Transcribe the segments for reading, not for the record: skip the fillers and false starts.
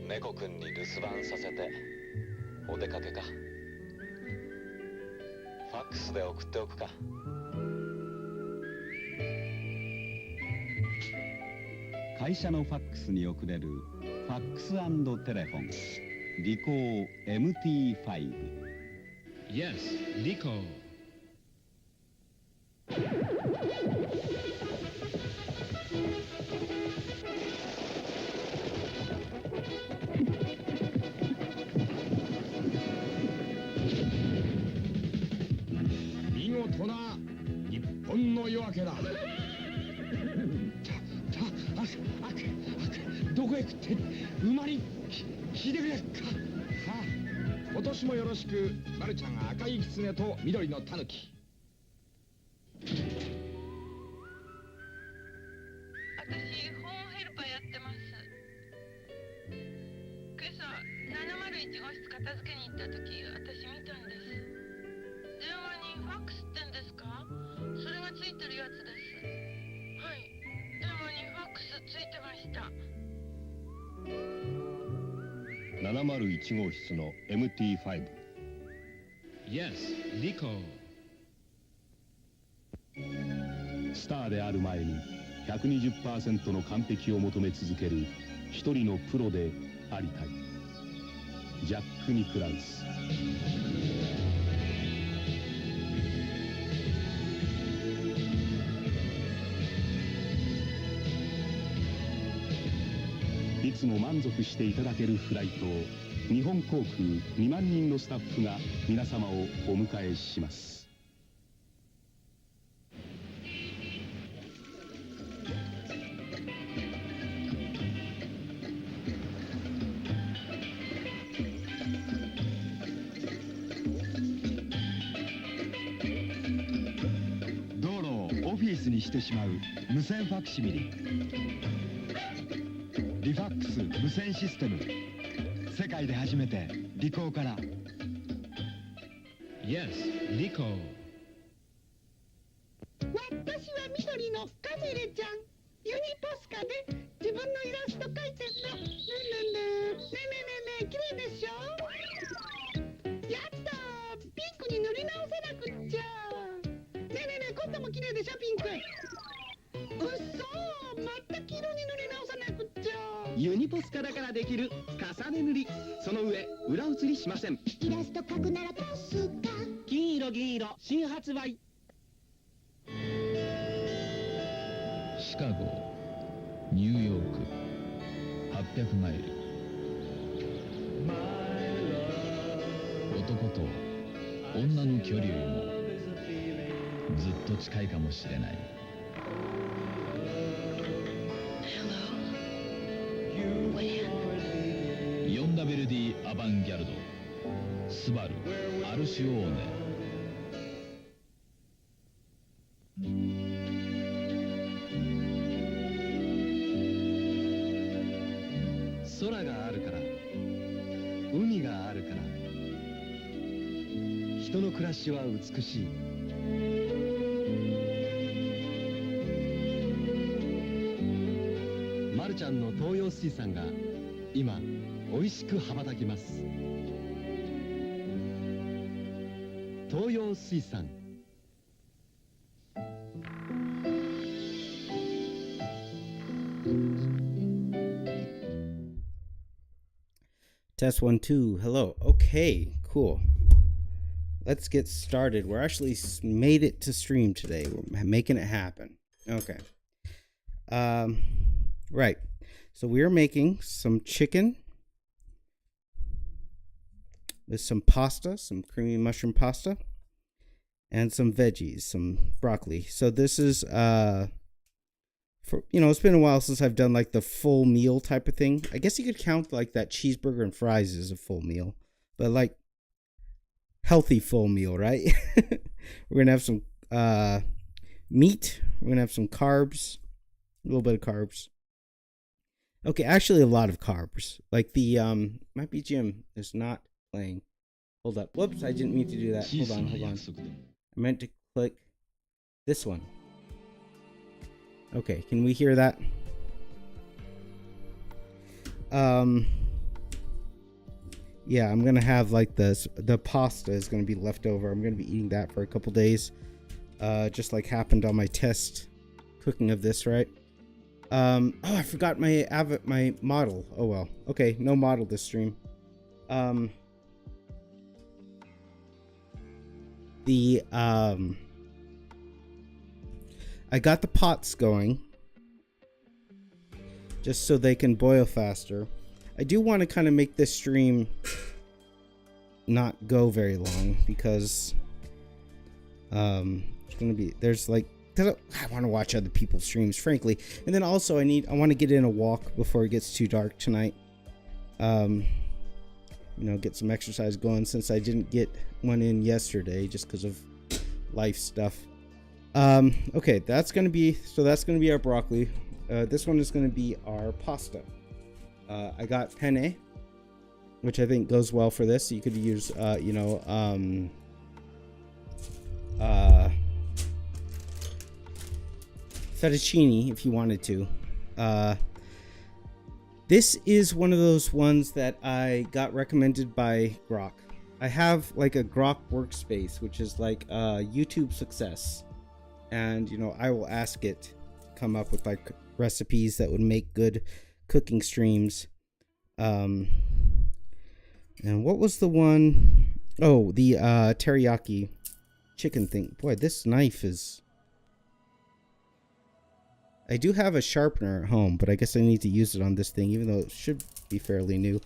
猫くんに留守番させてお出かけか。ファックスで送っておくか。会社のファックスに送れるファックス&テレフォンリコー MT5。 Yes, リコー。見事な日本の夜明けだ。どこへ行くって馬に引いてくれか。今年もよろしく、まるちゃんが赤い狐と緑のタヌキ。私、ホームヘルパーやってます。今朝、701号室片付けに行った時、私見たんです。電話にファックスってんですか？それがついてるやつです。はい、電話にファックスついてました。701号室の MT5。 Yes, リコー。スターである前に 120% の完璧を求め続ける一人のプロでありたい。ジャック・ニクラウス。いつも満足していただけるフライトを日本航空2万人のスタッフが皆様をお迎えします。道路をオフィスにしてしまう無線ファクシミリ。リファックス無線システム。世界で初めてリコーから。 Yes, リコー。私は緑のカゼレちゃん。ユニポスカで自分のイラスト描いてんの。ねえねえ綺麗でしょ。やったー、ピンクに塗り直せなくっちゃ。ねえ今度も綺麗でしょピンク。うっそー、また黄色に塗り直さなくっちゃ。ユニポスカだからできる重ね塗り。その上裏写りしません。イラスト描くならポスカ。金色銀色新発売。シカゴ、ニューヨーク、800マイル。男と女の距離よりもずっと近いかもしれない。4WD アバンギャルド、スバル、アルシオーネ。空があるから、海があるから、人の暮らしは美しい。まるちゃんの東洋水産が今美味しく羽ばたきます。東洋水産。Test 1 2. Hello. Okay, cool. Let's get started. We're actually made it to stream today. We're making it happen. Okay. Right. So we are making some chicken with some pasta, some creamy mushroom pasta, and some veggies, some broccoli. So this is for, it's been a while since I've done like the full meal type of thing. I guess you could count like that cheeseburger and fries as a full meal, but like healthy full meal, right? We're gonna have some meat. We're gonna have some carbs, a little bit of carbs. Okay, actually a lot of carbs. Like the my BGM is not playing. Hold up. Whoops, I didn't mean to do that. Hold on. I meant to click this one. Okay, can we hear that? yeah, I'm gonna have like the pasta is gonna be left over. I'm gonna be eating that for a couple days, just like happened on my test cooking of this, right? Oh, I forgot my model. Oh well. Okay, no model this stream. I got the pots going just so they can boil faster. I do want to kind of make this stream not go very long because it's gonna be I want to watch other people's streams, frankly, and then also I want to get in a walk before it gets too dark tonight. Get some exercise going since I didn't get one in yesterday just because of life stuff. Okay, that's gonna be our broccoli. This one is gonna be our pasta. I got penne, which I think goes well for this. You could use fettuccine if you wanted to. This is one of those ones that I got recommended by Grok. I have like a Grok workspace, which is like a YouTube success, and I will ask it to come up with like recipes that would make good cooking streams. And what was the one? Oh, the teriyaki chicken thing. Boy, this knife is... I do have a sharpener at home, but I guess I need to use it on this thing, even though it should be fairly new.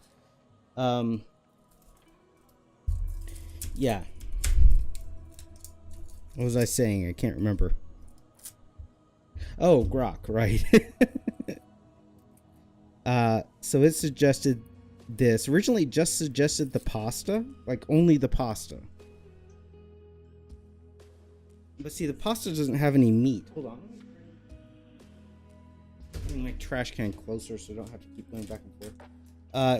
Yeah. What was I saying? I can't remember. Oh, Grok, right. So it suggested this. Originally it just suggested the pasta, like only the pasta. But see, the pasta doesn't have any meat. Hold on. Bring my trash can closer so I don't have to keep going back and forth.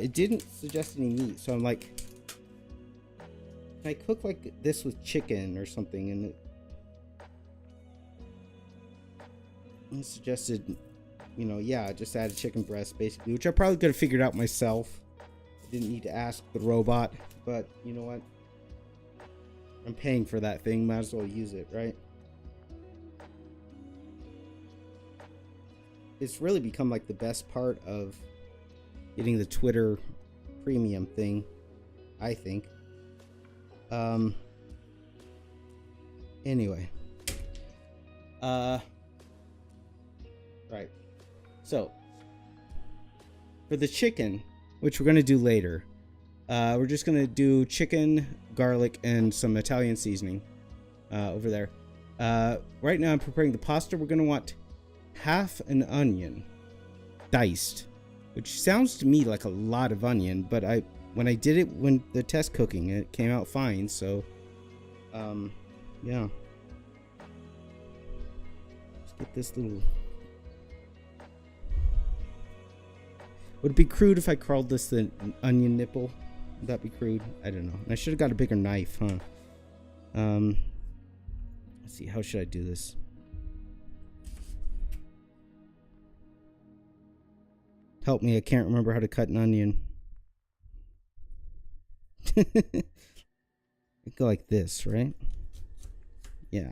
It didn't suggest any meat, so I'm like, can I cook like this with chicken or something? And it suggested, just add a chicken breast basically, which I probably could have figured out myself. I didn't need to ask the robot, but you know what? I'm paying for that thing, might as well use it, right? It's really become like the best part of getting the Twitter premium thing, I think. Anyway. Right. So, for the chicken, which we're going to do later, we're just going to do chicken, garlic, and some Italian seasoning over there. Right now I'm preparing the pasta. We're going to want half an onion diced, which sounds to me like a lot of onion, but when I did it when the test cooking, it came out fine. So yeah, let's get this little... Would it be crude if I called this an onion nipple? Would that be crude? I don't know. I should have got a bigger knife, huh? Let's see, how should I do this? Help me, I can't remember how to cut an onion. Go like this, right? Yeah.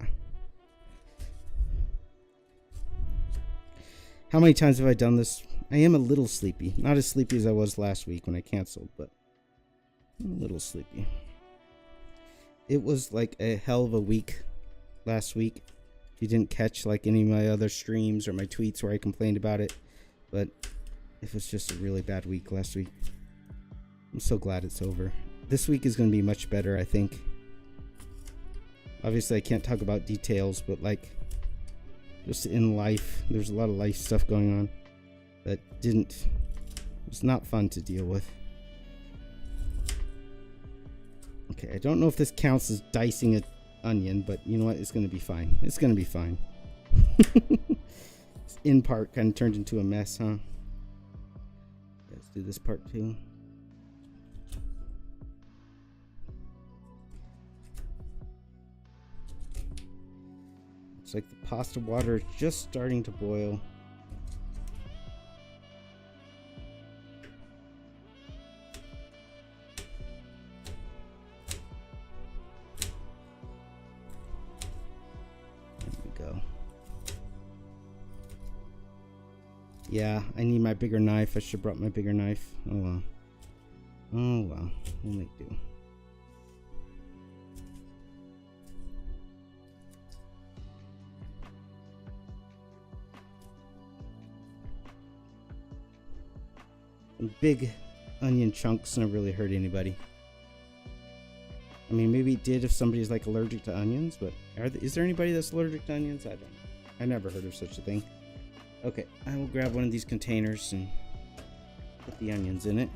How many times have I done this? I am a little sleepy. Not as sleepy as I was last week when I canceled, but I'm a little sleepy. It was like a hell of a week last week. If you didn't catch like any of my other streams or my tweets where I complained about it, but it was just a really bad week last week. I'm so glad it's over. This week is going to be much better, I think. Obviously, I can't talk about details, but like, just in life, there's a lot of life stuff going on that was not fun to deal with. Okay, I don't know if this counts as dicing an onion, but you know what? It's going to be fine. It's going to be fine. This in part kind of turned into a mess, huh? Let's do this part too. It's like the pasta water is just starting to boil. Yeah, I need my bigger knife. I should have brought my bigger knife. Oh well. Oh well. We'll make do. Big onion chunks never really hurt anybody. I mean, maybe it did if somebody's like allergic to onions, but is there anybody that's allergic to onions? I don't know. I never heard of such a thing. Okay, I will grab one of these containers and put the onions in it.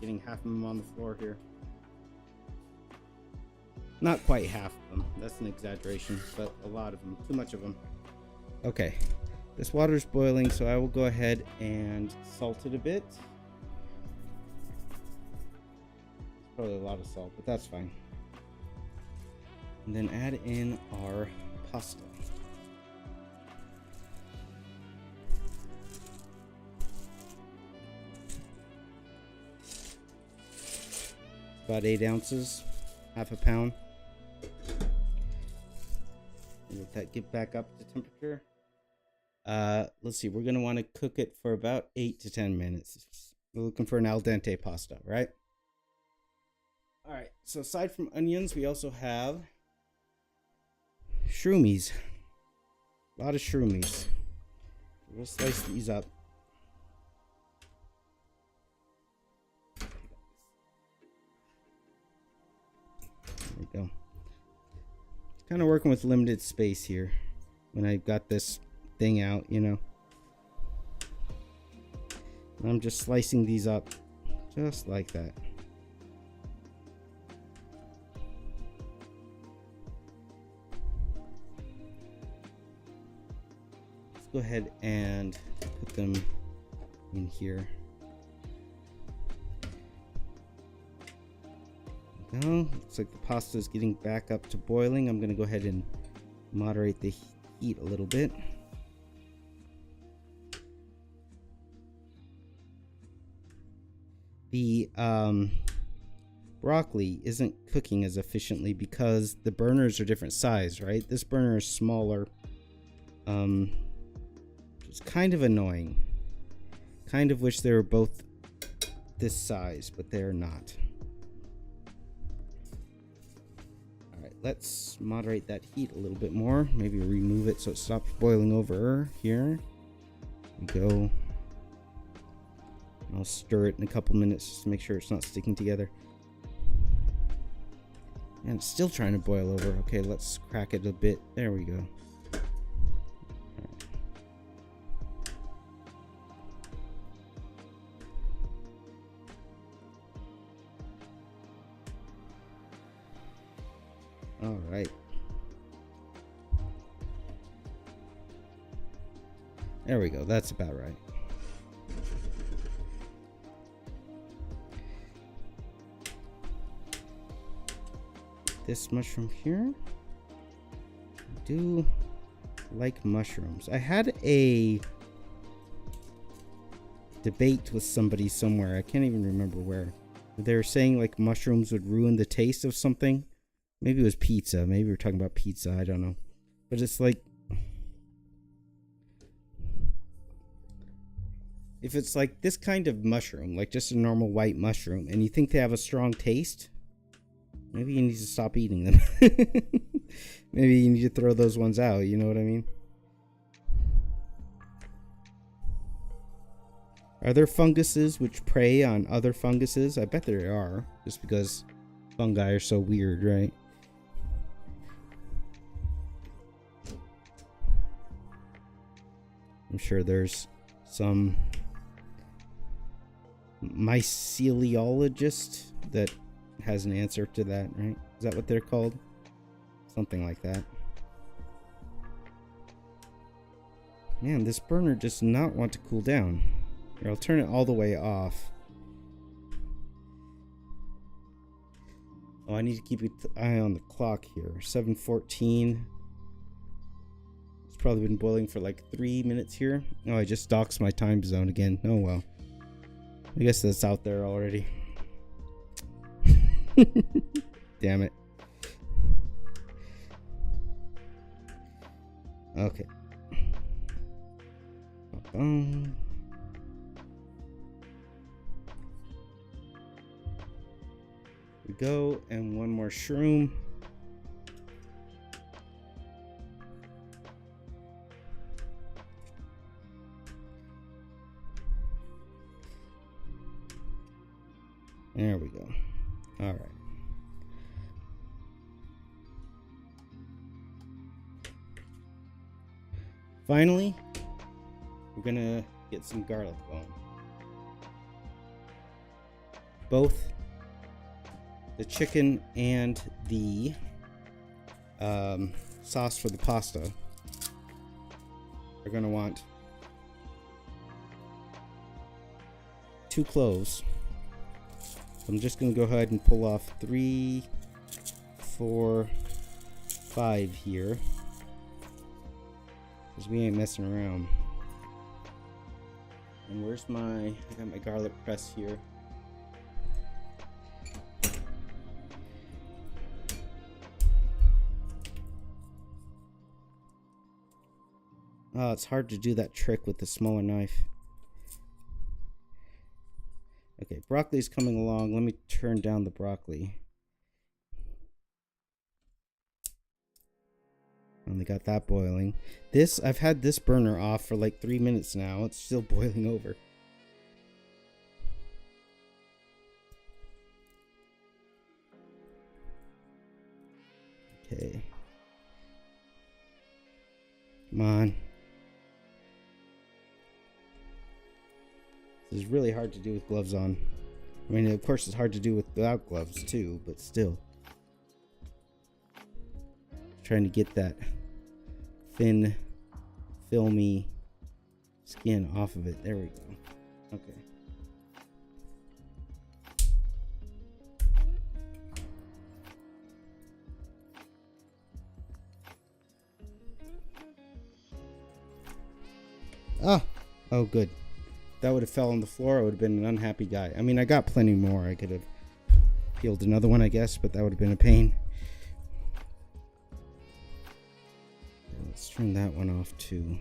Getting half of them on the floor here. Not quite half of them. That's an exaggeration, but a lot of them. Too much of them. Okay. This water is boiling, so I will go ahead and salt it a bit. It's probably a lot of salt, but that's fine. And then add in our pasta. About 8 ounces, half a pound. Let that get back up to temperature. Let's see, we're gonna want to cook it for about 8 to 10 minutes. We're looking for an al dente pasta, right? All right, so aside from onions, we also have shroomies. A lot of shroomies. We'll slice these up. There we go. Kind of working with limited space here when I got this thing out, you know. And I'm just slicing these up just like that. Let's go ahead and put them in here. There we go. Looks like the pasta is getting back up to boiling. I'm going to go ahead and moderate the heat a little bit. The broccoli isn't cooking as efficiently because the burners are different size, right? This burner is smaller. It's kind of annoying. Kind of wish they were both this size, but they're not. Alright, let's moderate that heat a little bit more. Maybe remove it so it stops boiling over here. There we go. I'll stir it in a couple minutes just to make sure it's not sticking together. And it's still trying to boil over. Okay, let's crack it a bit. There we go. All right. There we go. That's about right. This mushroom here. I do like mushrooms. I had a debate with somebody somewhere. I can't even remember where. They were saying like mushrooms would ruin the taste of something. Maybe it was pizza. Maybe we were talking about pizza. I don't know. But it's like, if it's like this kind of mushroom, like just a normal white mushroom, and you think they have a strong taste, maybe you need to stop eating them. Maybe you need to throw those ones out. You know what I mean? Are there funguses which prey on other funguses? I bet there are, just because fungi are so weird, right? I'm sure there's some myceliologist that has an answer to that, right? Is that what they're called? Something like that. Man, this burner does not want to cool down. Here, I'll turn it all the way off. Oh, I need to keep an eye on the clock here. 7:14. It's probably been boiling for like 3 minutes here. Oh, I just doxed my time zone again. Oh well. I guess that's out there already. Damn it. Okay. We go, and one more shroom. There we go. All right. Finally, we're gonna get some garlic bone. Both the chicken and the sauce for the pasta are gonna want 2 cloves. I'm just gonna go ahead and pull off 3, 4, 5 here, because we ain't messing around. And where's I got my garlic press here. Oh, it's hard to do that trick with the smaller knife. Okay, broccoli's coming along. Let me turn down the broccoli. Only got that boiling. I've had this burner off for like 3 minutes now. It's still boiling over. Okay. Come on. This is really hard to do with gloves on. I mean, of course it's hard to do without gloves too, but still. Trying to get that thin, filmy skin off of it. There we go. Okay. Oh, good. That would have fell on the floor. I would have been an unhappy guy. I mean, I got plenty more. I could have peeled another one, I guess, but that would have been a pain. Let's turn that one off too.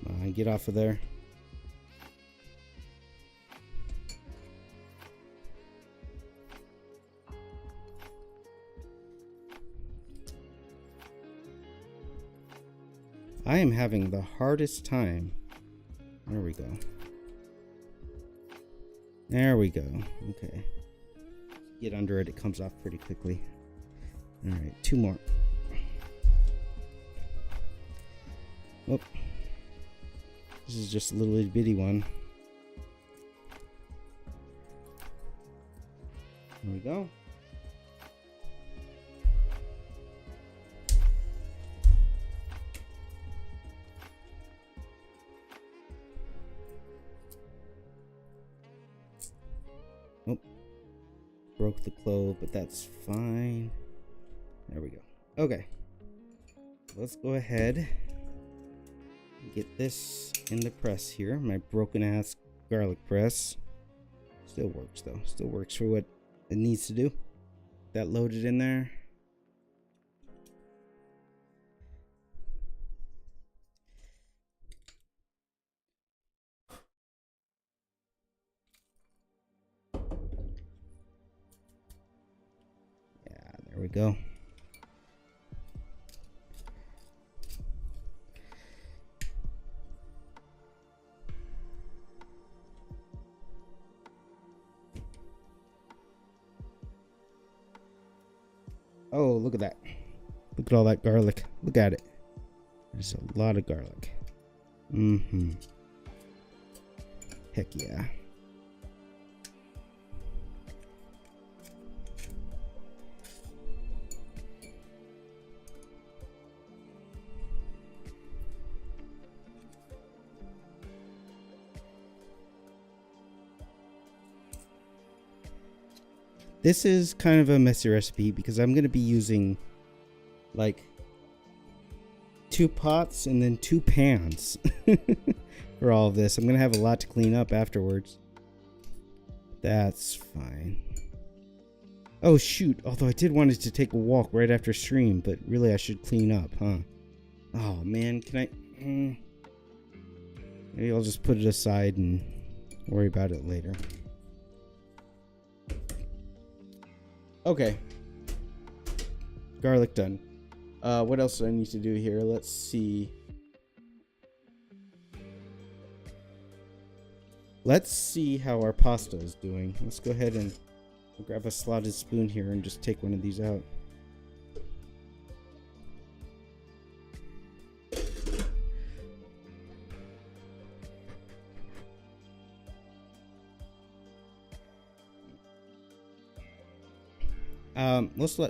Come on, get off of there. I am having the hardest time. There we go. There we go. Okay. Get under it. It comes off pretty quickly. All right, 2 more. Oh. This is just a little itty bitty one. There we go. Broke the clove, but that's fine. There we go. Okay. Let's go ahead and get this in the press here. My broken ass garlic press. Still works though. Still works for what it needs to do. That loaded in there. There we go. Oh, look at that. Look at all that garlic. Look at it. There's a lot of garlic. Mm-hmm. Heck yeah. This is kind of a messy recipe because I'm going to be using like 2 pots and then 2 pans for all of this. I'm going to have a lot to clean up afterwards. That's fine. Oh shoot, although I did want it to take a walk right after stream, but really I should clean up, huh? Oh man, can I... Maybe I'll just put it aside and worry about it later. Okay. Garlic done. What else do I need to do here? Let's see. Let's see how our pasta is doing. Let's go ahead and grab a slotted spoon here and just take one of these out.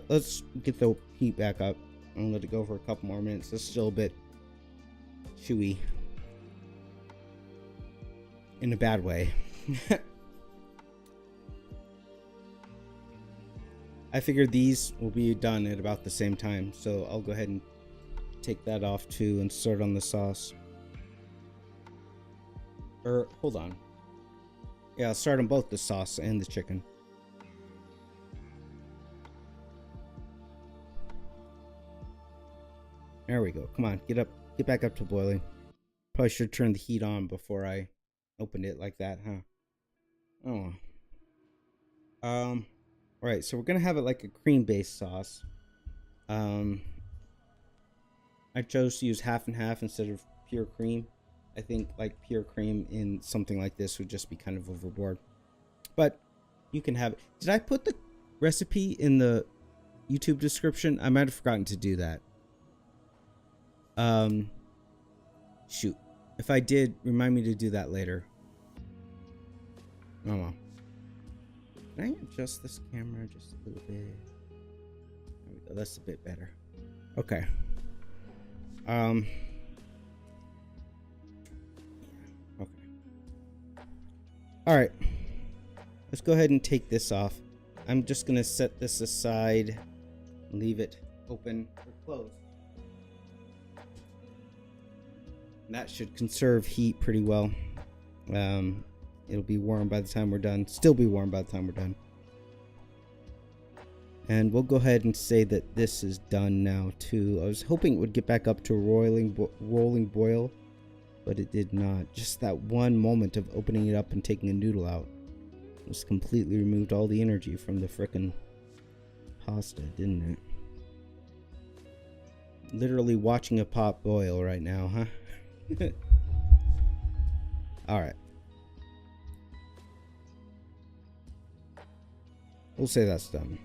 Let's get the heat back up and let it go for a couple more minutes. It's still a bit chewy in a bad way. I figured these will be done at about the same time, so I'll go ahead and take that off too and start on the sauce. Or hold on. Yeah, I'll start on both the sauce and the chicken. There we go. Come on, get back up to boiling. Probably should turn the heat on before I opened it like that, huh? Oh. Alright, so we're gonna have it like a cream-based sauce. I chose to use half and half instead of pure cream. I think like pure cream in something like this would just be kind of overboard. But you can have it. Did I put the recipe in the YouTube description? I might have forgotten to do that. Shoot. If I did, remind me to do that later. Oh well. Can I adjust this camera just a little bit? There we go. That's a bit better. Okay. Okay. All right. Let's go ahead and take this off. I'm just gonna set this aside, leave it open or closed. That should conserve heat pretty well. It'll be warm by the time we're done. Still be warm by the time we're done. And we'll go ahead and say that this is done now too. I was hoping it would get back up to a rolling boil, but it did not. Just that one moment of opening it up and taking a noodle out just completely removed all the energy from the frickin' pasta, didn't it? Literally watching a pot boil right now, huh? Alright. We'll say that's done.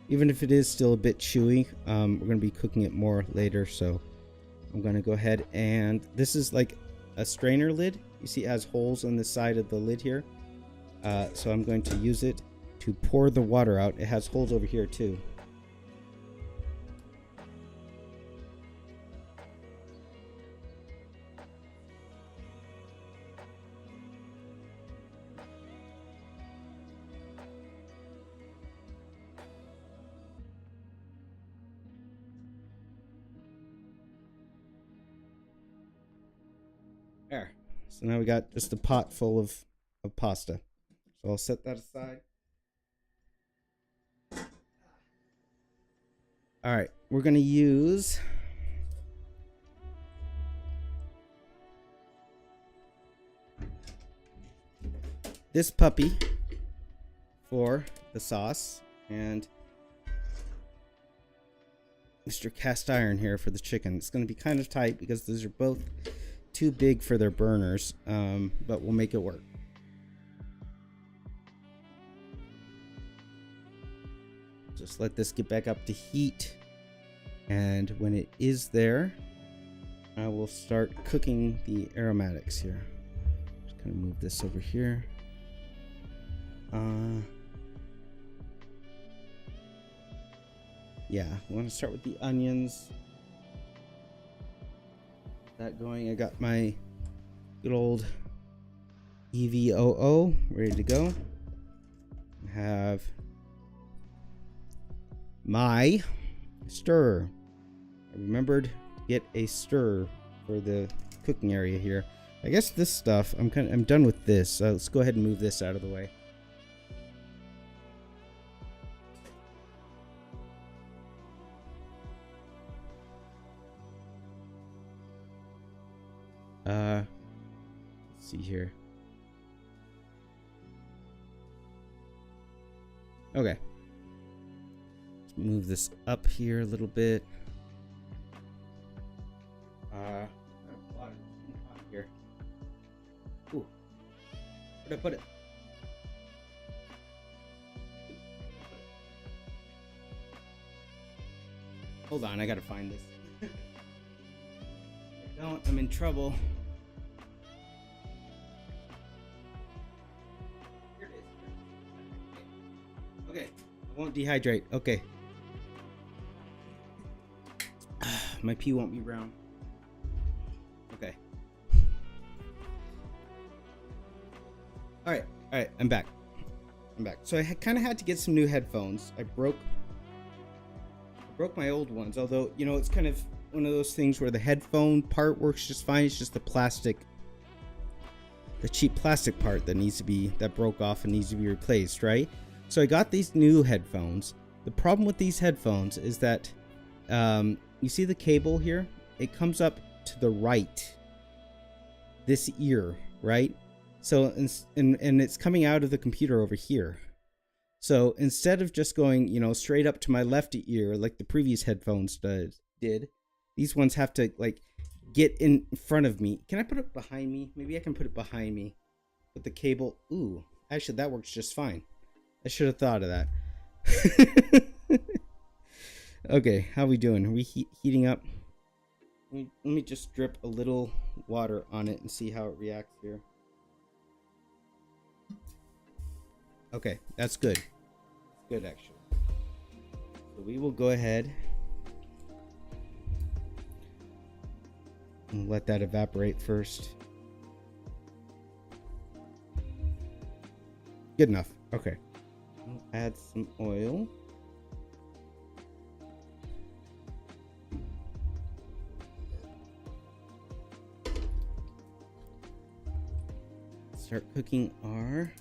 Even if it is still a bit chewy, we're going to be cooking it more later, so I'm going to go ahead and... This is like a strainer lid. You see it has holes on the side of the lid here. So I'm going to use it to pour the water out. It has holes over here too. There. So now we got just a pot full of pasta. So I'll set that aside. Alright, we're going to use this puppy for the sauce and Mr. Cast Iron here for the chicken. It's going to be kind of tight because these are both too big for their burners, but we'll make it work. Just let this get back up to heat, and when it is there, I will start cooking the aromatics here. Just kind of move this over here. Yeah, I want to start with the onions. That going. I got my good old EVOO ready to go. I have my stir. I remembered to get a stir for the cooking area here. I guess this stuff I'm done with this. So let's go ahead and move this out of the way. Let's see here. Okay. Let's move this up here a little bit. Here. Ooh. Where'd I put it? Hold on, I gotta find this. If I don't, I'm in trouble. Here it is. Okay, I won't dehydrate. Okay. My pee won't be brown. Okay. Alright, I'm back. So I kind of had to get some new headphones. I broke my old ones, although, you know, it's kind of one of those things where the headphone part works just fine. It's just the cheap plastic part that broke off and needs to be replaced, right? So I got these new headphones. The problem with these headphones is that you see the cable here? It comes up to the right, this ear, right? So and it's coming out of the computer over here. So instead of just going, you know, straight up to my left ear like the previous headphones did, these ones have to like get in front of me. Can I put it behind me? Maybe I can put it behind me. But the cable, ooh, actually that works just fine. I should have thought of that. Okay, how we doing? Are we heating up? Let me just drip a little water on it and see how it reacts here. Okay, that's good. Good, actually. So we will go ahead and let that evaporate first. Good enough. Okay. I'll add some oil. Start cooking our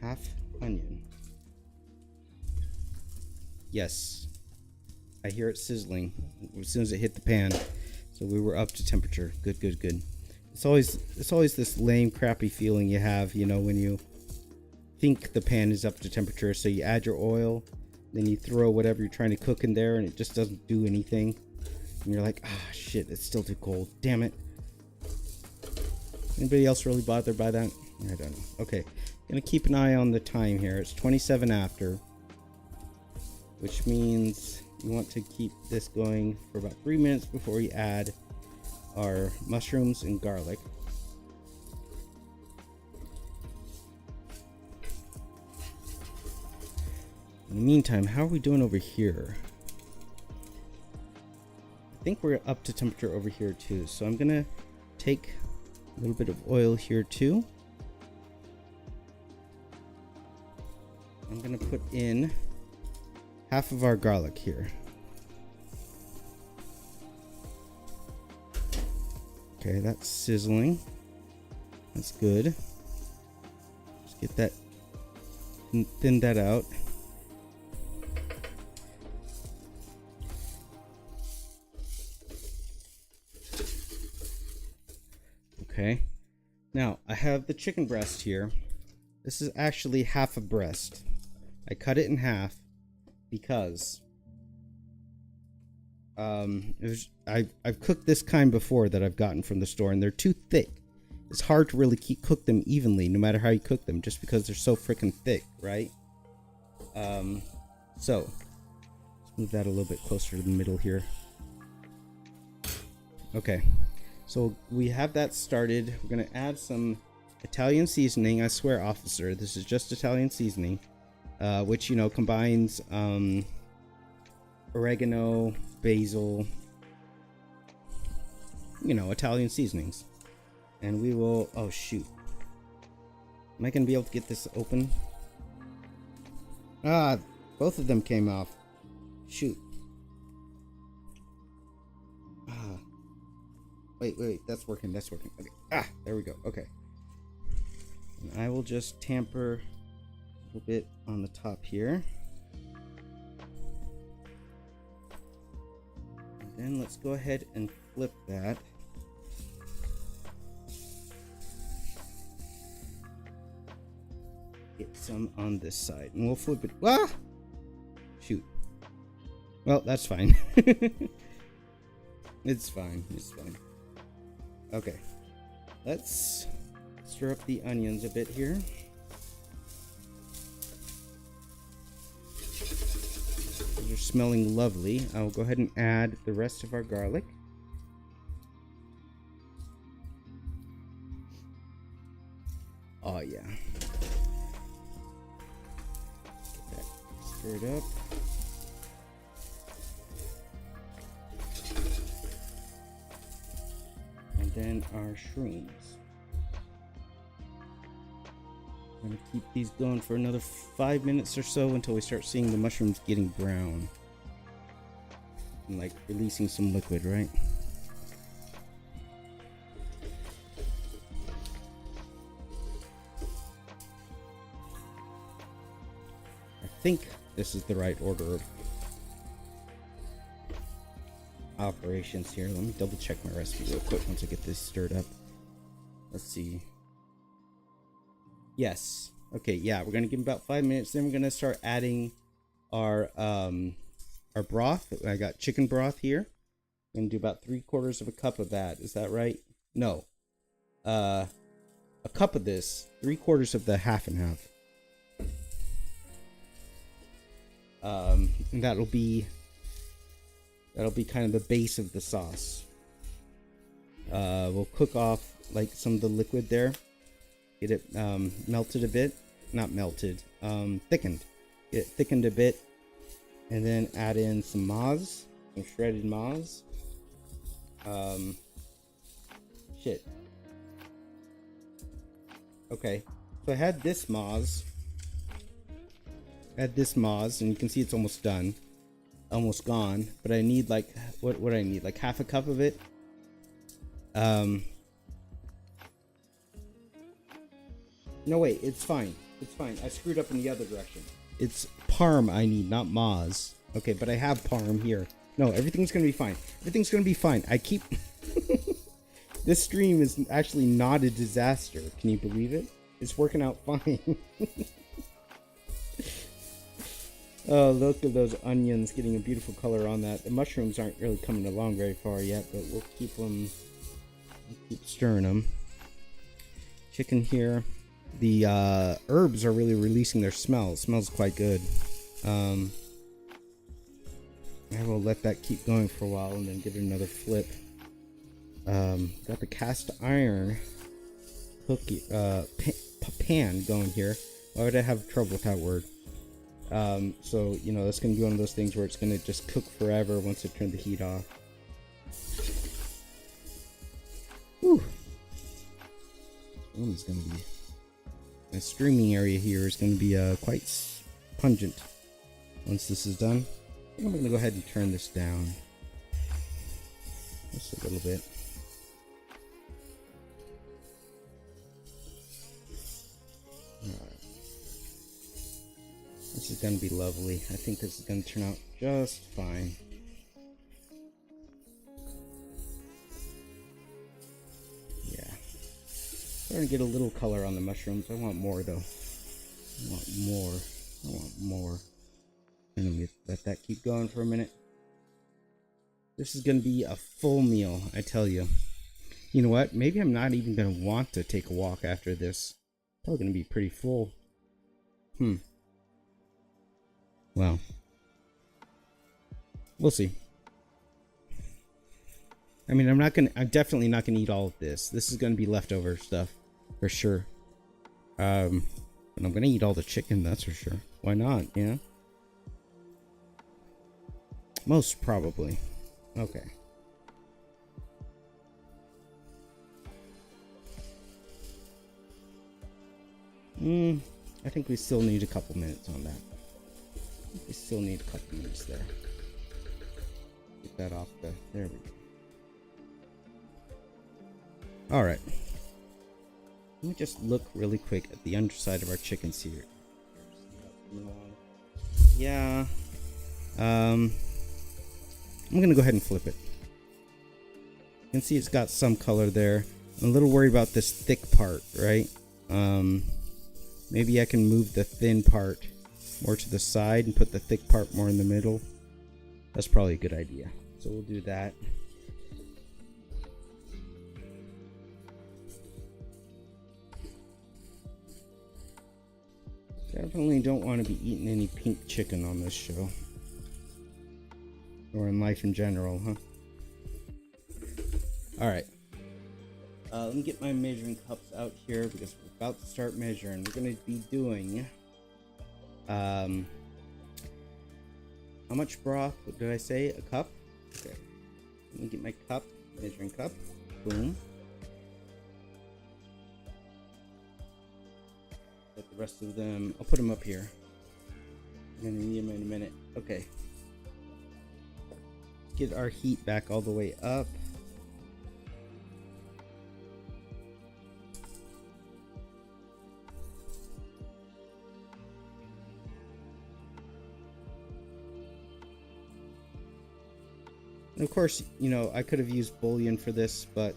half onion. Yes, I hear it sizzling as soon as it hit the pan. So we were up to temperature. Good. It's always this lame, crappy feeling you have, you know, when you think the pan is up to temperature. So you add your oil, then you throw whatever you're trying to cook in there, and it just doesn't do anything. And you're like, ah, shit, it's still too cold. Damn it. Anybody else really bothered by that? I don't know. Okay, gonna keep an eye on the time here. It's 27 after, which means you want to keep this going for about 3 minutes before we add our mushrooms and garlic. In the meantime, how are we doing over here? I think we're up to temperature over here too. So I'm gonna take a little bit of oil here too. I'm gonna put in half of our garlic here. Okay, that's sizzling. That's good. Just get that, thin that out. Okay, now I have the chicken breast here. This is actually half a breast. I cut it in half because I've cooked this kind before that I've gotten from the store, and they're too thick. It's hard to really cook them evenly, no matter how you cook them, just because they're so freaking thick, right? So let's move that a little bit closer to the middle here. Okay. So we have that started. We're going to add some Italian seasoning. I swear, officer, this is just Italian seasoning, which, you know, combines oregano, basil, you know, Italian seasonings. And we will, oh shoot. Am I going to be able to get this open? Ah, both of them came off. Shoot. Wait, that's working. Okay. Ah, there we go. Okay. And I will just tamper a little bit on the top here. And then let's go ahead and flip that. get some on this side, and we'll flip it. Ah! Shoot. Well, that's fine. It's fine. It's fine. Okay. Let's stir up the onions a bit here. Those are smelling lovely. I'll go ahead and add the rest of our garlic. Oh yeah. Get that stirred up. And then our shrooms. I'm gonna keep these going for another 5 minutes or so until we start seeing the mushrooms getting brown. And like releasing some liquid, right? I think this is the right order of operations here. Let me double check my recipe real quick once I get this stirred up. Let's see. Yes. Okay, yeah, we're gonna give them about 5 minutes, then we're gonna start adding our broth. I got chicken broth here. I'm gonna do about 3/4 of a cup of that. Is that right? No. A cup of this, 3/4 of the half and half. And that'll be kind of the base of the sauce. We'll cook off like some of the liquid there, get it melted a bit, not melted, thickened, get it thickened a bit, and then add in some maz, some shredded maz. Okay, so I had this maz. Add this maz, and you can see it's almost done, almost gone. But I need like what I need, like half a cup of it. No wait, it's fine. It's fine. I screwed up in the other direction. It's parm I need, not maz. Okay, but I have parm here. No, everything's gonna be fine. Everything's gonna be fine. I keep. This stream is actually not a disaster. Can you believe it? It's working out fine. Oh, look at those onions getting a beautiful color on that. The mushrooms aren't really coming along very far yet, but we'll keep them, keep stirring them. Chicken here. The herbs are really releasing their smell. It smells quite good. I will let that keep going for a while and then give it another flip. Got the cast iron cookie pan going here. Why would I have trouble with that word? So, you know, that's going to be one of those things where it's going to just cook forever once I turn the heat off. Whew. It's going to be... My streaming area here is going to be quite pungent once this is done. I think I'm going to go ahead and turn this down. Just a little bit. This is going to be lovely. I think this is going to turn out just fine. Yeah. Starting to get a little color on the mushrooms. I want more though. I want more. And let me let that keep going for a minute. This is going to be a full meal, I tell you. You know what? Maybe I'm not even going to want to take a walk after this. Probably going to be pretty full. Well, we'll see. I mean, I'm definitely not gonna eat all of this. This is gonna be leftover stuff for sure. But I'm gonna eat all the chicken, that's for sure. Why not? Yeah. Most probably. Okay. I think we still need a couple minutes on that. We still need a couple minutes there. Get that off the... There we go. Alright. Let me just look really quick at the underside of our chickens here. Yeah. I'm gonna go ahead and flip it. You can see it's got some color there. I'm a little worried about this thick part, right? Maybe I can move the thin part more to the side and put the thick part more in the middle. That's probably a good idea. So we'll do that. Definitely don't want to be eating any pink chicken on this show. Or in life in general, huh? Alright. Let me get my measuring cups out here because we're about to start measuring. We're going to be doing... how much broth? What did I say? A cup? Okay. Let me get my cup. Measuring cup. Boom. Get the rest of them. I'll put them up here. I'm going to need them in a minute. Okay. Get our heat back all the way up. And of course, you know, I could have used bouillon for this, but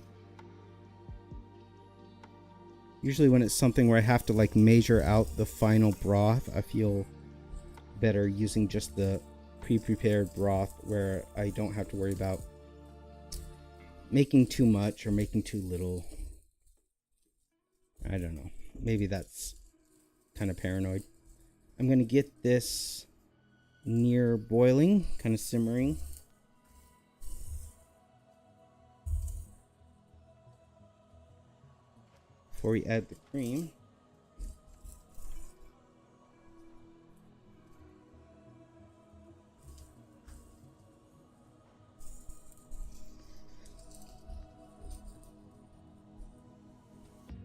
usually when it's something where I have to like measure out the final broth, I feel better using just the pre-prepared broth where I don't have to worry about making too much or making too little. I don't know. Maybe that's kind of paranoid. I'm going to get this near boiling, kind of simmering. Before we add the cream.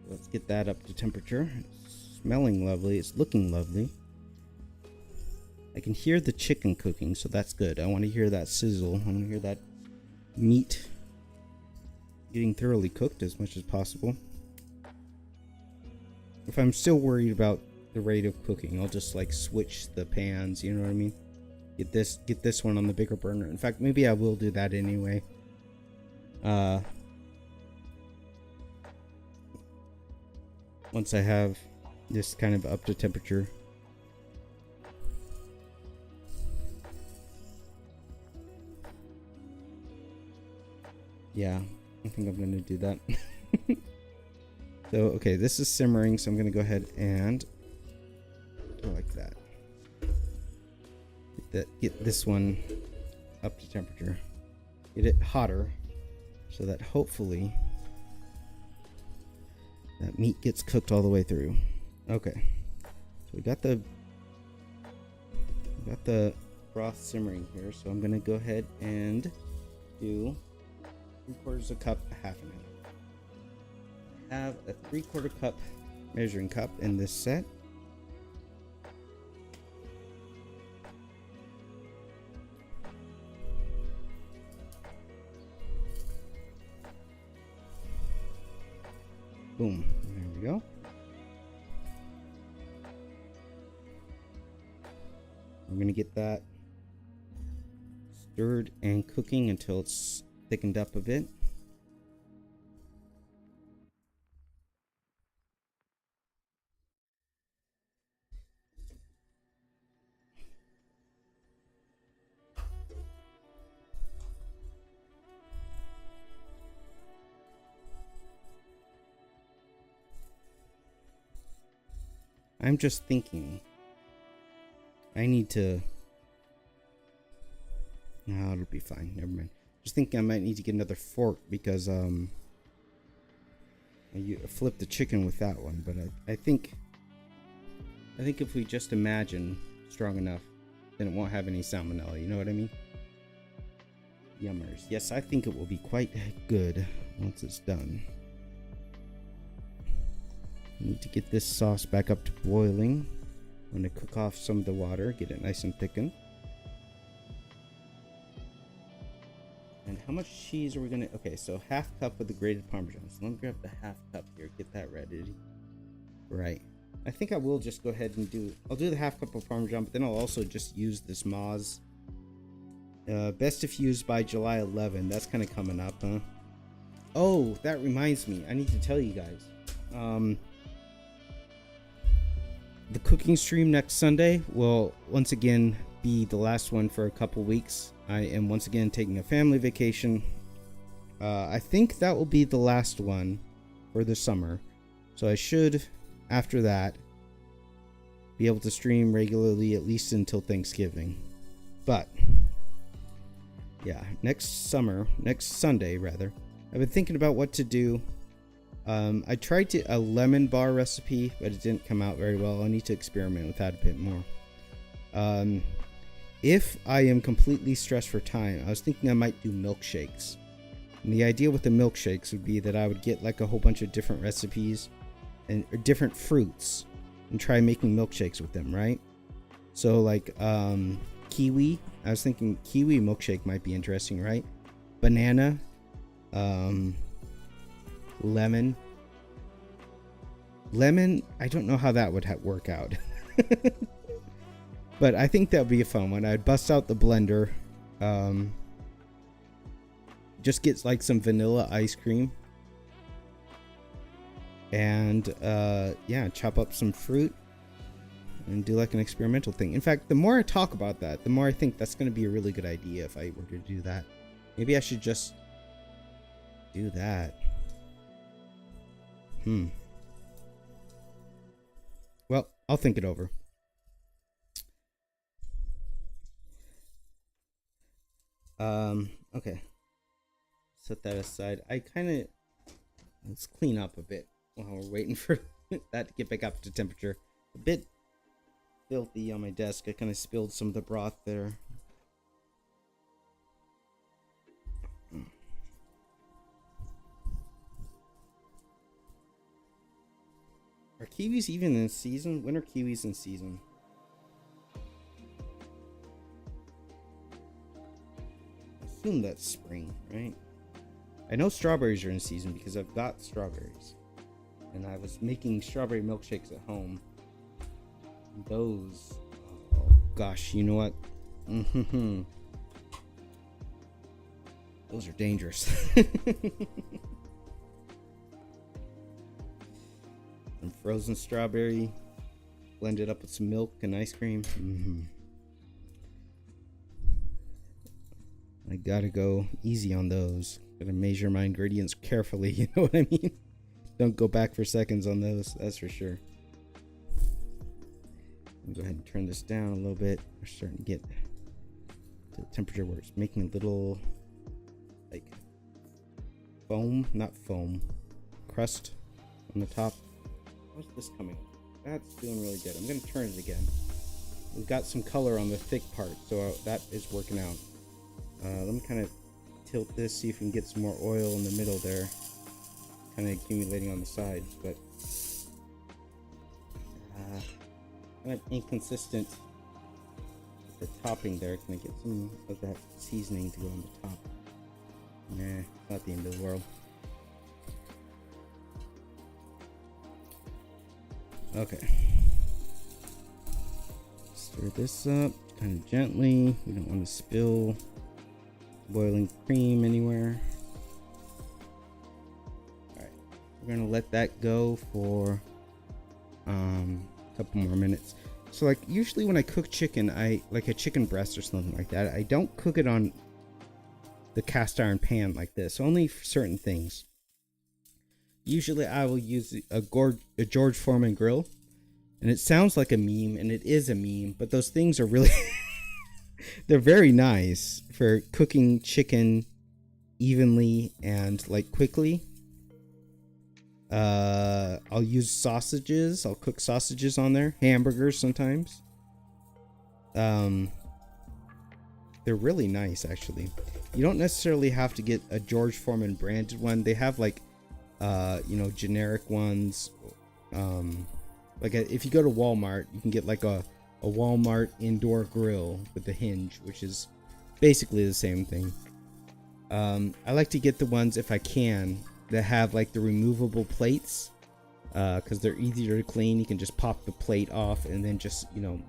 Let's get that up to temperature. It's smelling lovely. It's looking lovely. I can hear the chicken cooking, so that's good. I want to hear that sizzle. I want to hear that meat getting thoroughly cooked as much as possible. If I'm still worried about the rate of cooking, I'll just like switch the pans, you know what I mean? Get this one on the bigger burner. In fact, maybe I will do that anyway. Once I have this kind of up to temperature. Yeah, I think I'm going to do that. So, okay, this is simmering, so I'm going to go ahead and go like that. Get this one up to temperature. Get it hotter so that hopefully that meat gets cooked all the way through. Okay. So we got the broth simmering here, so I'm going to go ahead and do 3/4 cup, half and half. Have a 3/4 cup measuring cup in this set. Boom. There we go. We're going to get that stirred and cooking until it's thickened up a bit. I'm just thinking I need to... No, it'll be fine. Never mind. Just thinking I might need to get another fork because I flipped the chicken with that one, but I think if we just imagine strong enough, then it won't have any salmonella. You know what I mean? Yummers. Yes, I think it will be quite good once it's done. Need to get this sauce back up to boiling. I'm going to cook off some of the water, get it nice and thickened. And how much cheese are we going to... Okay, so half cup of the grated Parmesan. So let me grab the half cup here, get that ready. Right. I think I will just go ahead and do... I'll do the half cup of Parmesan, but then I'll also just use this Moz. Best if used by July 11. That's kind of coming up, huh? Oh, that reminds me. I need to tell you guys. the cooking stream next Sunday will once again be the last one for a couple weeks. I am once again taking a family vacation. I think that will be the last one for the summer. So I should, after that, be able to stream regularly at least until Thanksgiving. But yeah, next Sunday rather, I've been thinking about what to do. I tried a lemon bar recipe, but it didn't come out very well. I need to experiment with that a bit more. If I am completely stressed for time, I was thinking I might do milkshakes. And the idea with the milkshakes would be that I would get like a whole bunch of different recipes and different fruits and try making milkshakes with them, right? So like kiwi, I was thinking kiwi milkshake might be interesting, right? Banana, lemon, I don't know how that would work out. But I think that would be a fun one. I'd bust out the blender, just get like some vanilla ice cream, and yeah, chop up some fruit and do like an experimental thing. In fact, the more I talk about that, the more I think that's going to be a really good idea if I were to do that. Maybe I should just do that. Well, I'll think it over. Okay. Set that aside. Let's clean up a bit while we're waiting for that to get back up to temperature. A bit filthy on my desk. I kind of spilled some of the broth there. Are kiwis even in season? When are kiwis in season? I assume that's spring, right? I know strawberries are in season because I've got strawberries. And I was making strawberry milkshakes at home. Those, oh gosh, you know what? Those are dangerous. Some frozen strawberry blended up with some milk and ice cream. I gotta go easy on those. Gotta measure my ingredients carefully, you know what I mean? Don't go back for seconds on those, that's for sure. I'll go ahead and turn this down a little bit. We're starting to get to the temperature where it's making a little like foam, not foam, crust on the top. How's this coming? That's doing really good. I'm gonna turn it again. We've got some color on the thick part, so that is working out. Let me kind of tilt this, see if we can get some more oil in the middle there. Kind of accumulating on the sides, but kind of inconsistent with the topping there. Can I get some of that seasoning to go on the top? Nah, not the end of the world. Okay. Stir this up kind of gently. We don't want to spill boiling cream anywhere. Alright. We're going to let that go for a couple more minutes. So like usually when I cook chicken, I like a chicken breast or something like that, I don't cook it on the cast iron pan like this, only for certain things. Usually I will use a George Foreman grill, and it sounds like a meme, and it is a meme, but those things are really they're very nice for cooking chicken evenly and like quickly. I'll use sausages. I'll cook sausages on there, hamburgers sometimes. They're really nice actually. You don't necessarily have to get a George Foreman branded one. They have like you know, generic ones. Like if you go to Walmart, you can get like a Walmart indoor grill with a hinge, which is basically the same thing. I like to get the ones, if I can, that have like the removable plates, because they're easier to clean. You can just pop the plate off and then just, you know,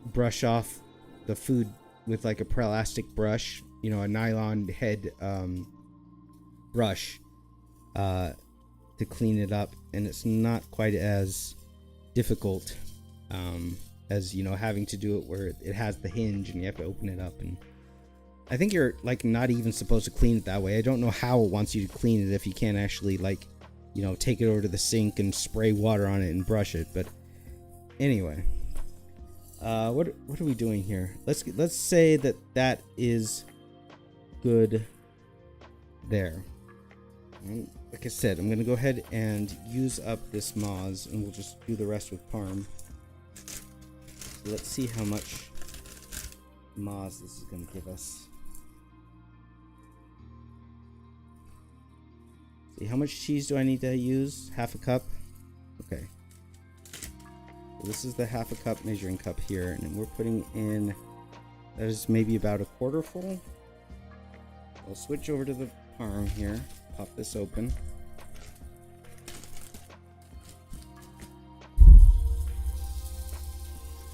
brush off the food with like a plastic brush, you know, a nylon head brush to clean it up, and it's not quite as difficult as, you know, having to do it where it has the hinge and you have to open it up. And I think you're like not even supposed to clean it that way. I don't know how it wants you to clean it if you can't actually, like, you know, take it over to the sink and spray water on it and brush it. But anyway, what are we doing here? Let's say that is good there. And like I said, I'm gonna go ahead and use up this Moz, and we'll just do the rest with Parm. So let's see how much Moz this is gonna give us. See, how much cheese do I need to use? Half a cup? Okay. So this is the half a cup measuring cup here, and then we're putting in, that is maybe about a quarter full. I'll switch over to the Parm here. Pop this open.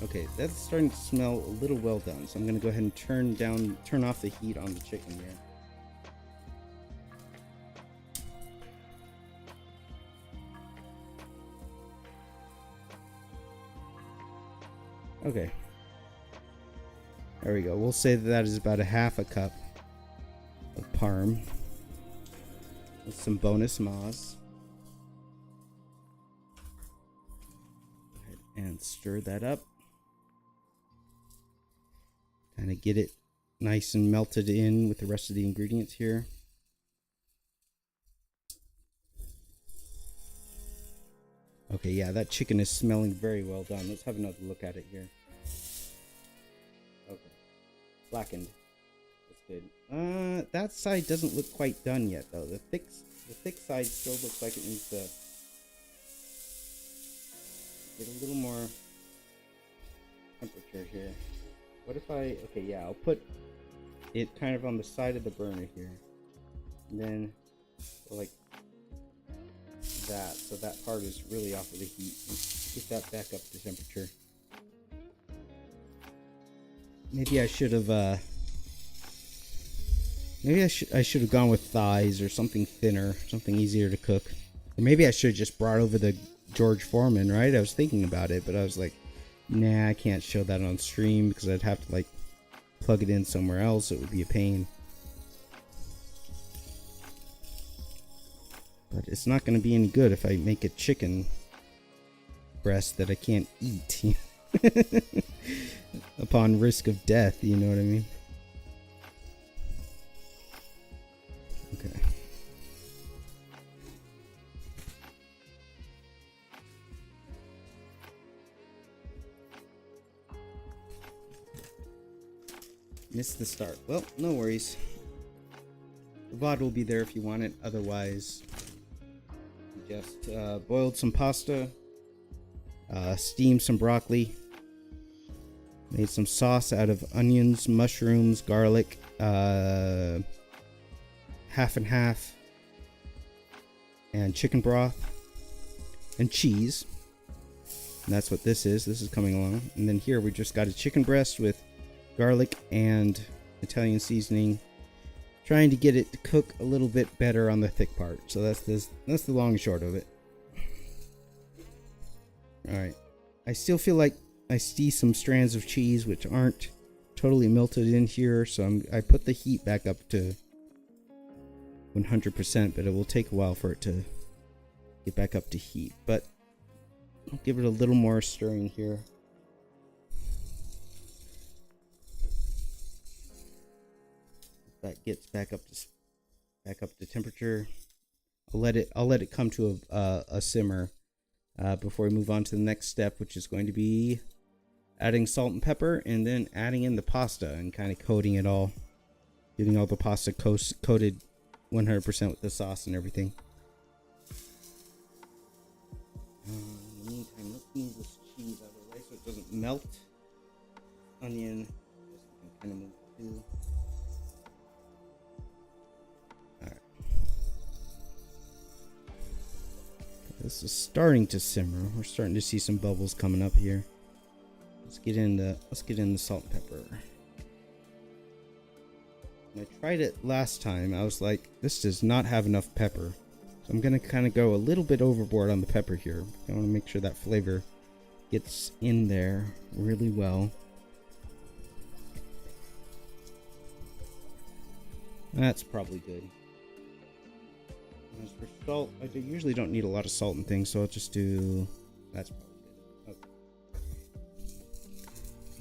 Okay, that's starting to smell a little well done, so I'm gonna go ahead and turn off the heat on the chicken here. Okay. There we go. We'll say that is about a half a cup of Parm with some bonus Moz. Go ahead and stir that up. Kind of get it nice and melted in with the rest of the ingredients here. Okay, yeah, that chicken is smelling very well done. Let's have another look at it here. Okay. Blackened. That's good. That side doesn't look quite done yet, though. The thick side still looks like it needs to get a little more temperature here. What if okay, yeah, I'll put it kind of on the side of the burner here. And then, like that, so that part is really off of the heat. Get that back up to temperature. Maybe I should have I should have gone with thighs or something thinner, something easier to cook. Or maybe I should have just brought over the George Foreman, right? I was thinking about it, but I was like, nah, I can't show that on stream because I'd have to like plug it in somewhere else. It would be a pain. But it's not going to be any good if I make a chicken breast that I can't eat. Upon risk of death, you know what I mean? Okay. Missed the start. Well, no worries. The VOD will be there if you want it. Otherwise, just boiled some pasta, steamed some broccoli, made some sauce out of onions, mushrooms, garlic, half and half, and chicken broth, and cheese. And that's what this is. This is coming along. And then here we just got a chicken breast with garlic and Italian seasoning, trying to get it to cook a little bit better on the thick part. So that's the long and short of it. All right, I still feel like I see some strands of cheese which aren't totally melted in here, so I put the heat back up to 100%, but it will take a while for it to get back up to heat. But I'll give it a little more stirring here. That gets back up to temperature. I'll let it come to a simmer before we move on to the next step, which is going to be adding salt and pepper, and then adding in the pasta and kind of coating it all, getting all the pasta coated 100% with the sauce and everything. In the meantime, let's move this cheese out of the way so it doesn't melt. Onion, just kind of move too. This is starting to simmer. We're starting to see some bubbles coming up here. Let's get in the salt and pepper. When I tried it last time, I was like, this does not have enough pepper. So I'm gonna kind of go a little bit overboard on the pepper here. I want to make sure that flavor gets in there really well. That's probably good. As for salt, I usually don't need a lot of salt and things, so I'll just do... That's probably good. Okay.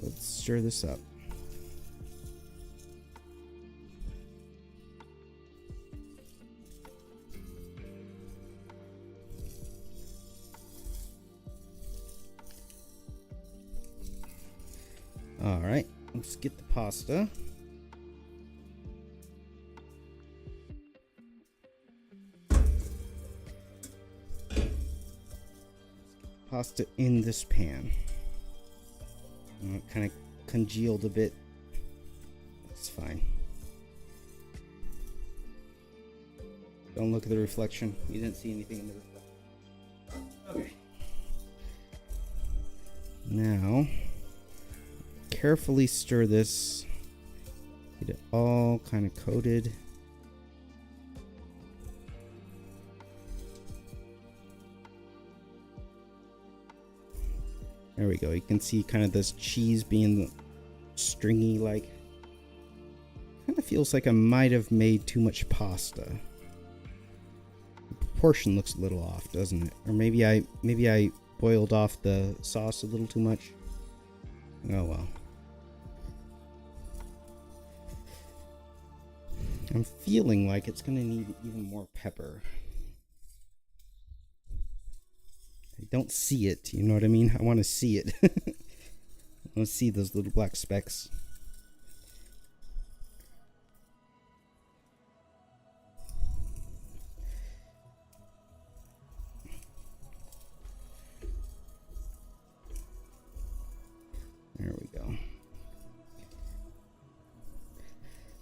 Let's stir this up. Alright, let's get the pasta. Pasta in this pan. It kind of congealed a bit. That's fine. Don't look at the reflection. You didn't see anything in the reflection. Okay. Now, carefully stir this. Get it all kind of coated. There we go. You can see kind of this cheese being stringy like. Kind of feels like I might have made too much pasta. The proportion looks a little off, doesn't it? Or maybe I boiled off the sauce a little too much. Oh well. I'm feeling like it's gonna need even more pepper. I don't see it, you know what I mean? I want to see it. I want to see those little black specks. There we go.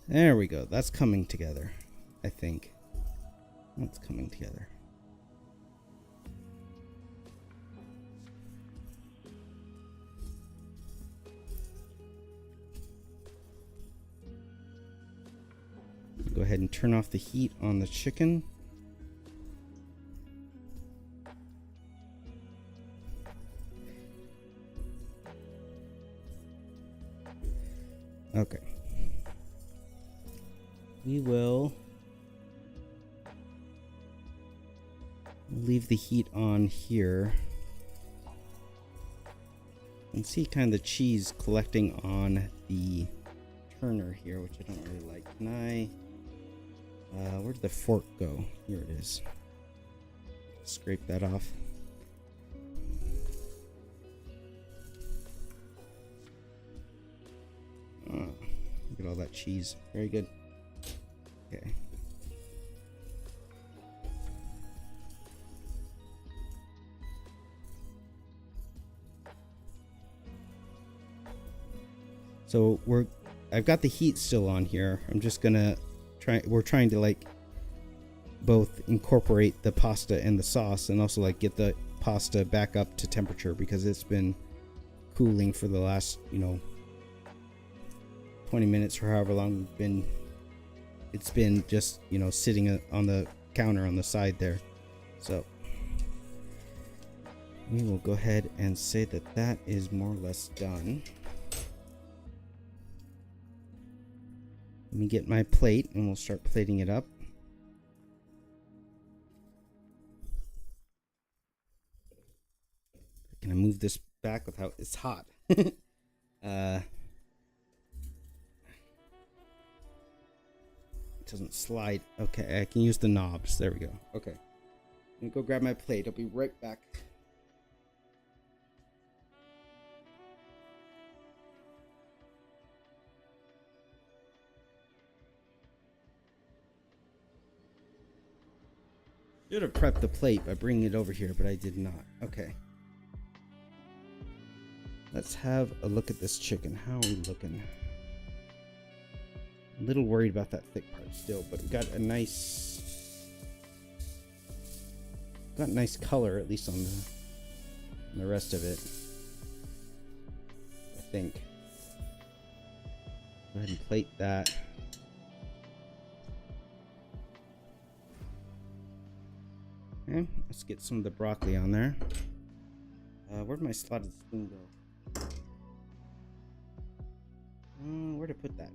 There we go. That's coming together, I think. That's coming together. Go ahead and turn off the heat on the chicken. Okay. We will leave the heat on here. And see kind of the cheese collecting on the turner here, which I don't really like. Can I... where did the fork go? Here it is. Scrape that off. Look at all that cheese. Very good. Okay. So I've got the heat still on here. I'm just gonna we're trying to like both incorporate the pasta and the sauce and also like get the pasta back up to temperature because it's been cooling for the last 20 minutes or however long it's been just sitting on the counter on the side there. So we will go ahead and say that is more or less done. Let me get my plate and we'll start plating it up. Can I move this back without... It's hot. It doesn't slide. Okay, I can use the knobs. There we go. Okay. Let me go grab my plate. I'll be right back. Should have prepped the plate by bringing it over here, but I did not. Okay. Let's have a look at this chicken. How are we looking? A little worried about that thick part still, but we got a nice color, at least on the rest of it. I think. Go ahead and plate that. Okay, let's get some of the broccoli on there. Where'd my slotted spoon go? Where'd I put that?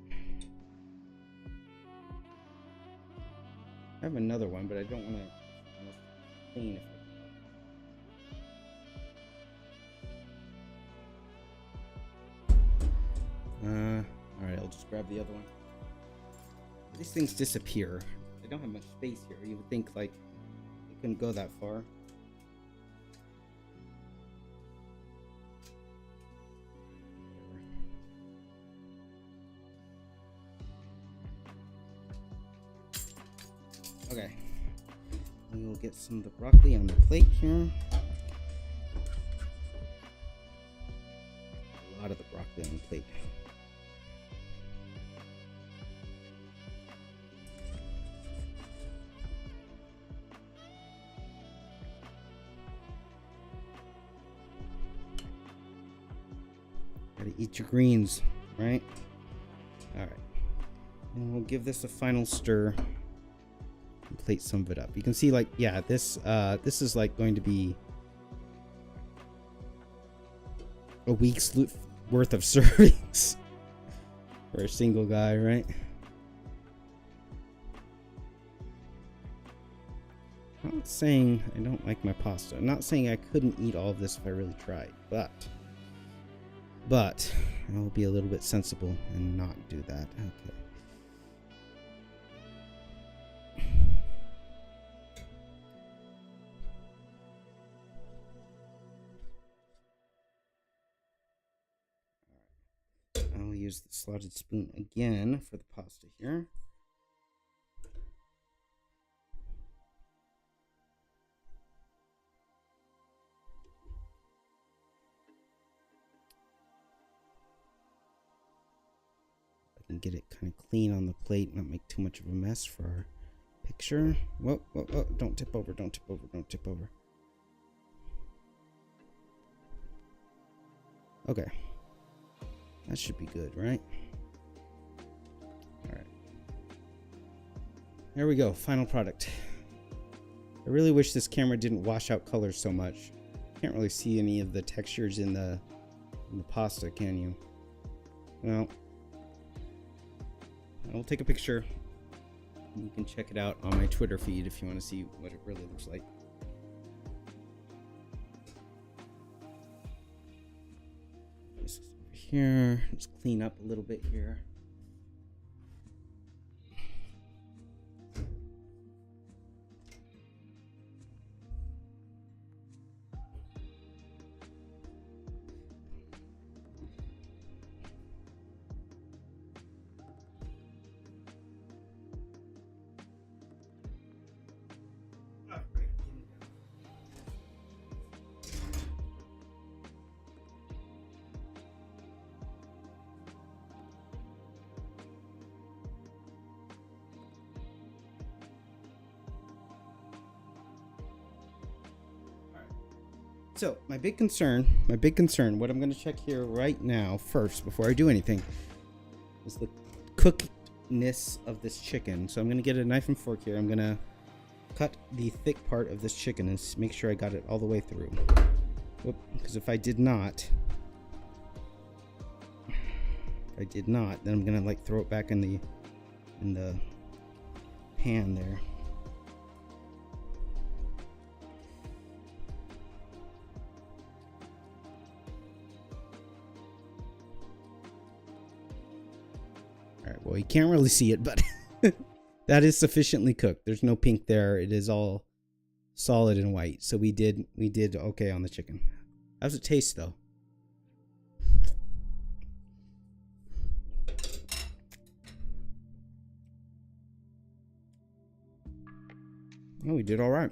I have another one, but I don't want to clean it. Alright, I'll just grab the other one. These things disappear. I don't have much space here. You would think, like, it couldn't go that far. Okay. We will get some of the broccoli on the plate here. A lot of the broccoli on the plate. Gotta eat your greens, right? Alright. And we'll give this a final stir. And plate some of it up. You can see, like, yeah, this is like going to be a week's worth of servings for a single guy, right? I'm not saying I don't like my pasta. I'm not saying I couldn't eat all of this if I really tried, but I will be a little bit sensible and not do that. Okay. I'll use the slotted spoon again for the pasta here. And get it kind of clean on the plate, not make too much of a mess for our picture. Whoa, whoa, whoa, don't tip over, don't tip over, don't tip over. Okay. That should be good, right? Alright. There we go, final product. I really wish this camera didn't wash out colors so much. Can't really see any of the textures in the pasta, can you? Well, I'll take a picture. You can check it out on my Twitter feed if you want to see what it really looks like. This is over here. Let's clean up a little bit here. So my big concern, what I'm going to check here right now first before I do anything is the cookedness of this chicken. So I'm going to get a knife and fork here. I'm going to cut the thick part of this chicken and make sure I got it all the way through. Because if I did not, then I'm going to like throw it back in the pan there. Alright, well, you can't really see it, but that is sufficiently cooked. There's no pink there. It is all solid and white. So we did okay on the chicken. How's it taste, though? Oh, we did all right.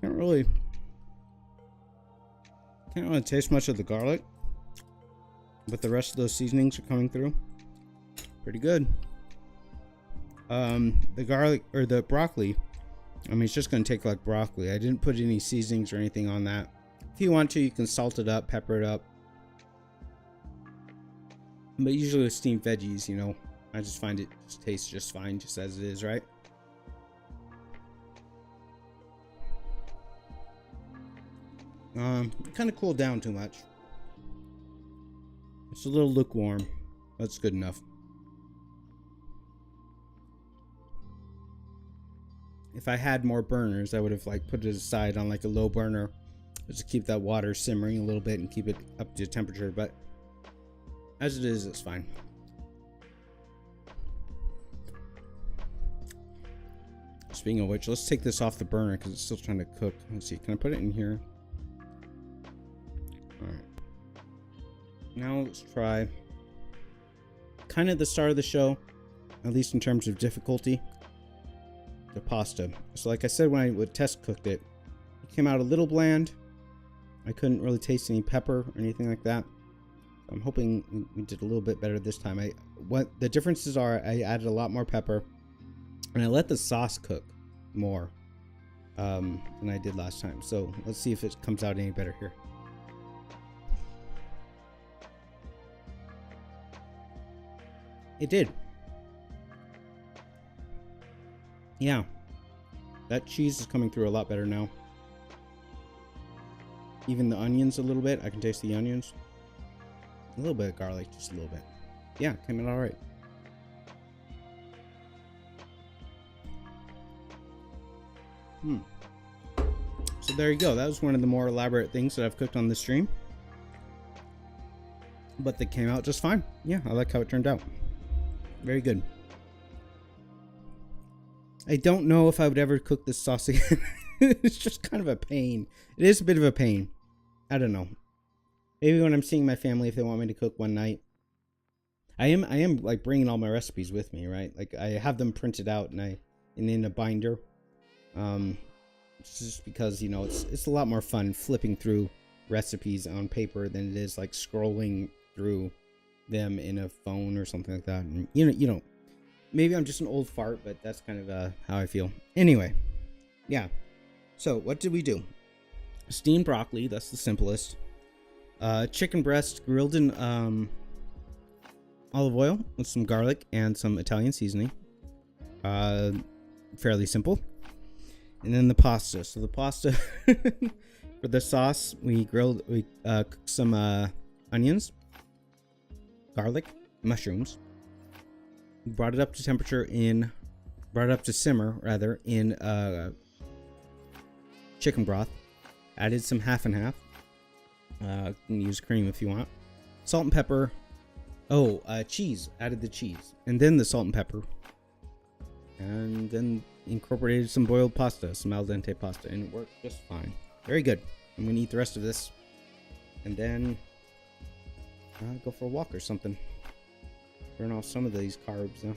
Can't really taste much of the garlic, but the rest of those seasonings are coming through pretty good. The garlic or the broccoli, I mean, it's just going to take like broccoli. I didn't put any seasonings or anything on that. If you want to, you can salt it up, pepper it up, but usually with steamed veggies, you know, I just find it tastes just fine just as it is, right? Kind of cooled down too much. It's a little lukewarm. That's good enough. If I had more burners, I would have like put it aside on like a low burner just to keep that water simmering a little bit and keep it up to temperature, but as it is, it's fine. Speaking of which, let's take this off the burner because it's still trying to cook. Let's see, can I put it in here? Alright. Now let's try kind of the start of the show, at least in terms of difficulty, the pasta. So like I said, when I would test cooked it, it came out a little bland. I couldn't really taste any pepper or anything like that. I'm hoping we did a little bit better this time. What the differences are, I added a lot more pepper and I let the sauce cook more than I did last time. So let's see if it comes out any better here. It did. Yeah. That cheese is coming through a lot better now. Even the onions a little bit. I can taste the onions. A little bit of garlic, just a little bit. Yeah, came out alright. So there you go. That was one of the more elaborate things that I've cooked on this stream. But they came out just fine. Yeah, I like how it turned out. Very good. I don't know if I would ever cook this sauce again. It's just kind of a pain. It is a bit of a pain. I don't know. Maybe when I'm seeing my family, if they want me to cook one night. I am like bringing all my recipes with me, right? Like I have them printed out and in a binder. It's just because, you know, it's a lot more fun flipping through recipes on paper than it is like scrolling through them in a phone or something like that. And you know, maybe I'm just an old fart, but that's kind of how I feel. Anyway, yeah. So what did we do? Steamed broccoli, that's the simplest. Chicken breast grilled in olive oil with some garlic and some Italian seasoning. Fairly simple. And then the pasta. So the pasta for the sauce, we cooked some onions, garlic, mushrooms. We brought it up to simmer rather in chicken broth. Added some half and half. You can use cream if you want. Salt and pepper. Oh, cheese. Added the cheese. And then the salt and pepper. And then incorporated some boiled pasta, some al dente pasta, and it worked just fine. Very good. I'm gonna eat the rest of this. And then go for a walk or something. Burn off some of these carbs now.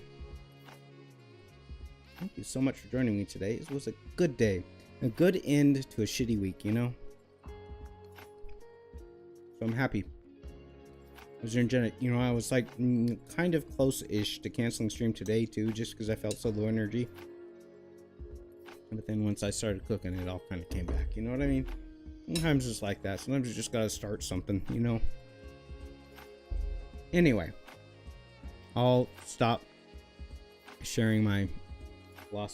Thank you so much for joining me today. It was a good day. A good end to a shitty week, you know? So I'm happy. It was energetic. You know, I was like kind of close-ish to canceling stream today too, just because I felt so low energy. But then once I started cooking, it all kind of came back. You know what I mean? Sometimes it's like that. Sometimes you just gotta start something, you know? Anyway, I'll stop sharing my my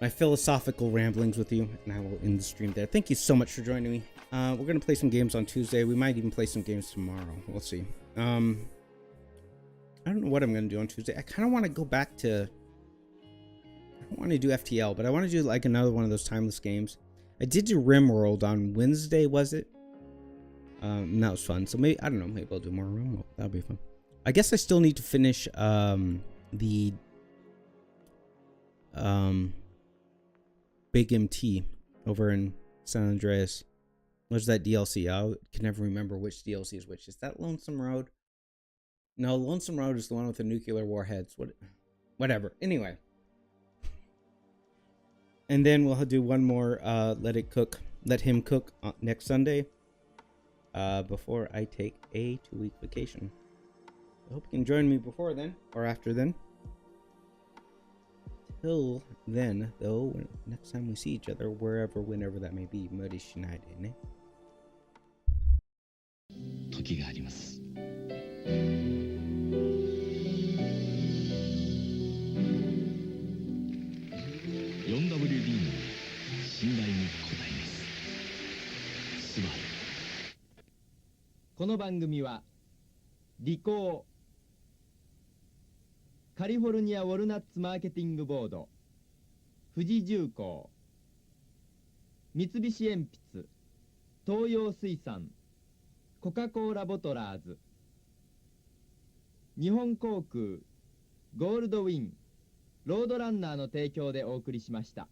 philosophical ramblings with you, and I will end the stream there. Thank you so much for joining me. We're gonna play some games on Tuesday. We might even play some games tomorrow. We'll see. I don't know what I'm gonna do on Tuesday. I kind of want to go back to. I don't want to do FTL, but I want to do like another one of those timeless games. I did do RimWorld on Wednesday, was it? And that was fun. So maybe, I don't know, maybe I'll do more RimWorld. That'll be fun. I guess I still need to finish the Big MT over in San Andreas. What's that DLC? I can never remember which DLC is which. Is that Lonesome Road? No, Lonesome Road is the one with the nuclear warheads. Whatever. Anyway. And then we'll do one more Let Him Cook next Sunday. Before I take a 2-week vacation. I hope you can join me before then or after then. Till then, though, next time we see each other, whenever that may be, 無理しないでね。時があります。この番組はリコーカリフォルニアウォルナッツマーケティングボード、富士重工、三菱鉛筆、東洋水産、コカ・コーラボトラーズ、日本航空、ゴールドウィン、ロードランナーの提供でお送りしました。